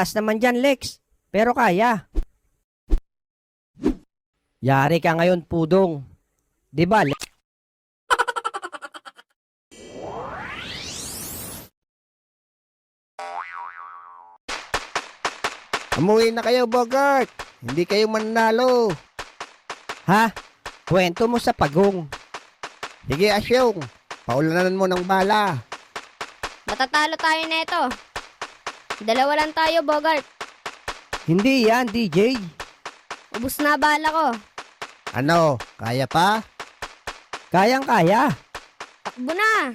As naman dyan, Lex. Pero kaya. Yari ka ngayon, Pudong. Di ba, Lex? Umuwi na kayo, Bogart. Hindi kayo mananalo. Ha? Kwento mo sa pagong. Sige, Asyong. Paulanan mo ng bala. Matatalo tayo neto. Dalawa lang tayo, Bogart. Hindi yan, DJ. Ubus na bala ko. Ano, kaya pa? Kayang-kaya. Takbo na.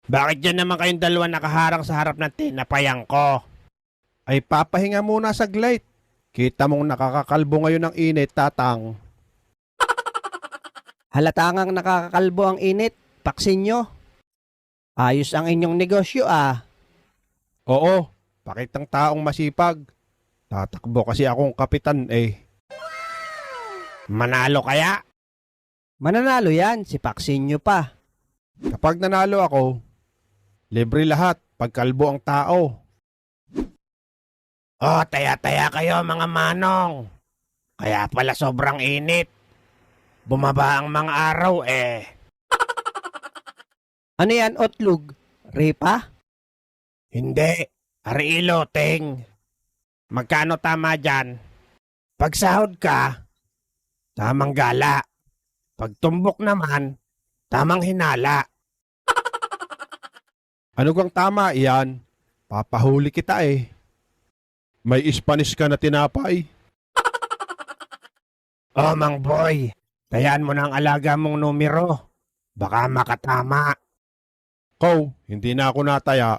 Bakit dyan naman kayong dalawa nakaharang sa harap ng tinapayang ko? Ay papahinga muna saglit. Kita mong nakakakalbo ngayon ng init, tatang. Halatangang nakakakalbo ang init. Paksin nyo. Ayos ang inyong negosyo ah. Oo, pakitang taong masipag. Tatakbo kasi akong kapitan eh. Manalo kaya? Mananalo yan. Si Paksin nyo pa. Kapag nanalo ako, libre lahat pagkalbo ang tao. Oh, taya-taya kayo mga manong. Kaya pala sobrang init. Bumaba ang mga araw eh. Ano yan, Otlug? Ripa? Hindi. Arilo, ting. Magkano tama dyan? Pag sahod ka, tamang gala. Pag tumbok naman, tamang hinala. Ano kang tama iyan? Papahuli kita eh. May Spanish ka na tinapay. Oh, Mang Boy. Tayaan mo na ang alaga mong numero. Baka makatama. Ko, hindi na ako nataya.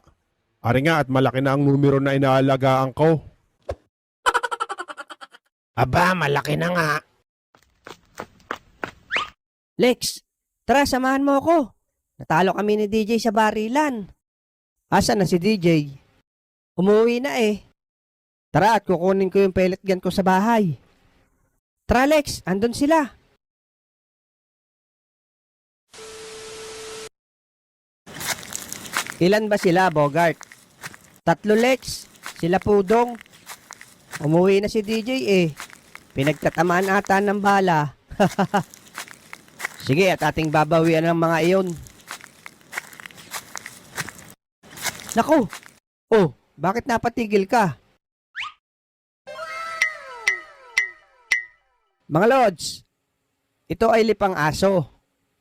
Ari nga at malaki na ang numero na inaalagaan ko. Aba, malaki na nga. Lex, tara samahan mo ako. Natalo kami ni DJ sa barilan. Asa na si DJ? Umuwi na eh. Tara at kukunin ko yung pellet gun ko sa bahay. Tara Lex, andun sila. Ilan ba sila, Bogart? 3 Lex, sila Pudong. Umuwi na si DJ eh. Pinagtatamaan ata ng bala. Sige, at ating babawian ng mga iyon. Naku! Oh, bakit napatigil ka? Mga Lods, ito ay lipang aso,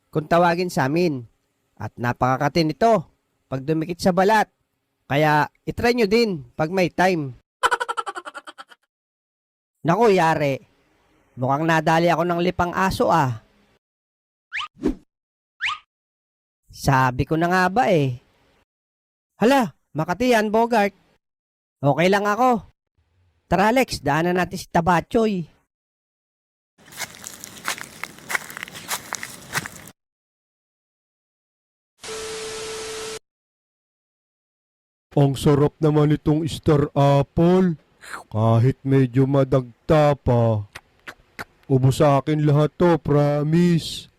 kung tawagin sa amin. At napakakatin ito pag dumikit sa balat. Kaya itry nyo din pag may time. Naku, yari. Mukhang nadali ako ng lipang aso ah. Sabi ko na nga ba eh. Hala, Makati yan, Bogart. Okay lang ako. Tara Alex, daanan natin si Tabachoy. Ang sarap naman itong Star Apple. Kahit medyo madagta pa. Ubos sa akin lahat to, promise.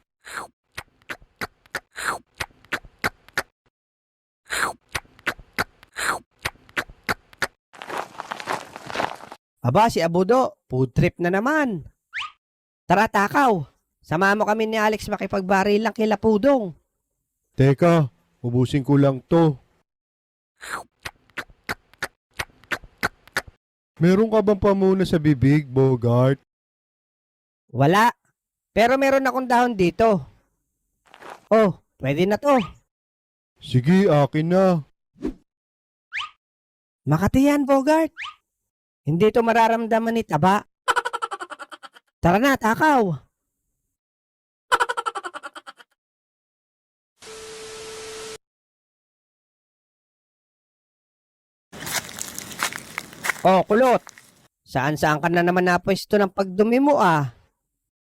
Aba, si Abudo, food trip na naman. Tara, takaw. Samahan mo kami ni Alex makipagbari lang kila Pudong. Teka, ubusin ko lang to. Meron ka bang pamuna sa bibig, Bogart? Wala. Pero meron akong dahon dito. Oh, pwede na to. Sige, akin na. Makati yan, Bogart. Hindi to mararamdaman ni Taba. Tara na, takaw. Oh, kulot. Saan-saan ka na naman napwesto ng pagdumi mo ah?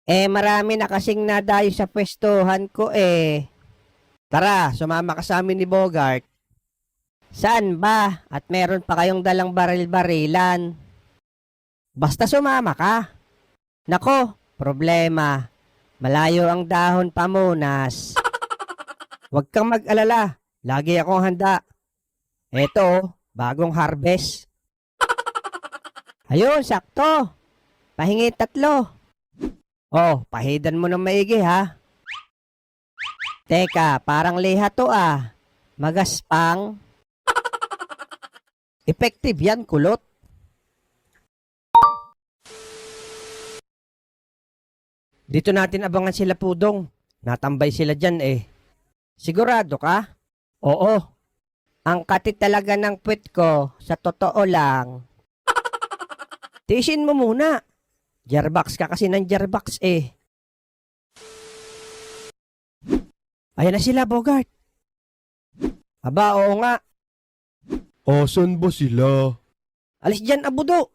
Eh, marami na kasing nadayo sa pwestuhan ko eh. Tara, sumama ka sa amin ni Bogart. Saan ba? At meron pa kayong dalang baril-barilan. Basta sumama ka. Nako, problema. Malayo ang dahon pamunas. Huwag kang mag-alala. Lagi akong handa. Eto, bagong harvest. Ayun, sakto. Pahingi 3. Oh, pahidan mo ng maigi ha. Teka, parang liha to ah. Magaspang. Effective yan, kulot. Dito natin abangan sila Pudong. Natambay sila dyan eh. Sigurado ka? Oo. Ang katit talaga ng puwet ko, sa totoo lang. Tiisin mo muna. Jarbox ka kasi ng Jarbox eh. Ayan na sila, Bogart. Aba, oo nga. Asan ba sila? Alis dyan, Abudo.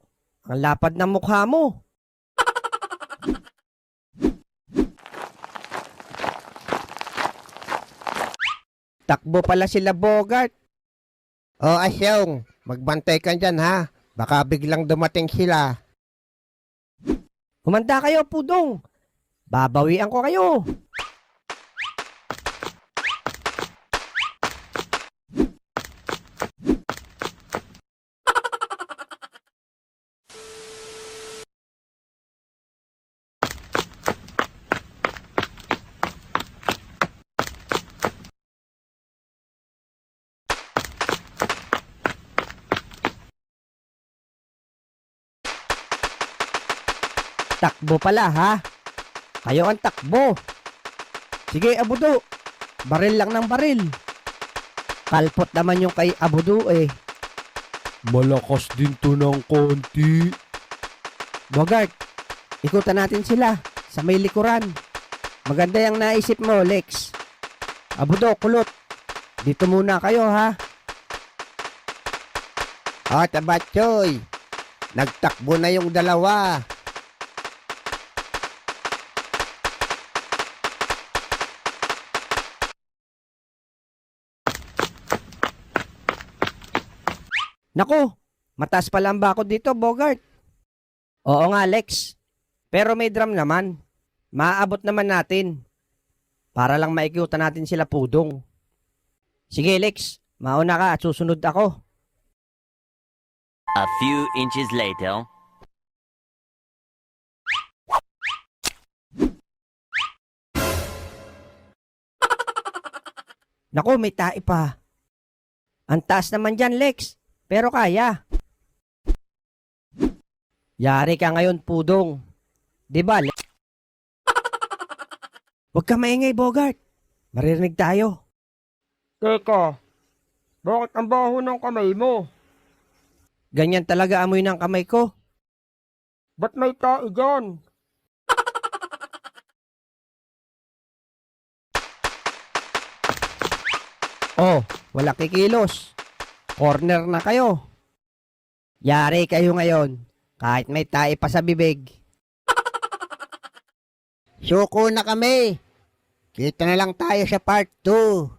Ang lapad ng mukha mo. Takbo pala sila, Bogart. Oh, Asyong, magbantay ka dyan ha. Baka biglang dumating sila. Humanda kayo, Pudong. Babawian ko kayo. Takbo pala ha. Kayo ang takbo. Sige, Abudo. Baril lang ng baril. Kalpot naman yung kay Abudo eh. Malakas din to ng konti. Bogart, ikutan natin sila sa may likuran. Maganda yung naisip mo, Lex. Abudo, kulot. Dito muna kayo ha. Oh, Tabatsoy. Nagtakbo na yung dalawa. Naku, mataas pala ang bakod dito, Bogart. Oo nga, Lex. Pero may drum naman. Maaabot naman natin. Para lang maikyutan natin sila Pudong. Sige, Lex. Mauna ka at susunod ako. A few inches later. Naku, may tae pa. Ang taas naman dyan, Lex. Pero kaya. Yari ka ngayon, Pudong. Diba, Lex? Huwag ka maingay, Bogart. Maririnig tayo. Teka, bakit ang baho ng kamay mo? Ganyan talaga amoy ng kamay ko. Ba't may tae dyan? Oh, wala kikilos. Corner na kayo. Yari kayo ngayon. Kahit may tae pa sa bibig. Suko na kami. Kita na lang tayo sa part 2.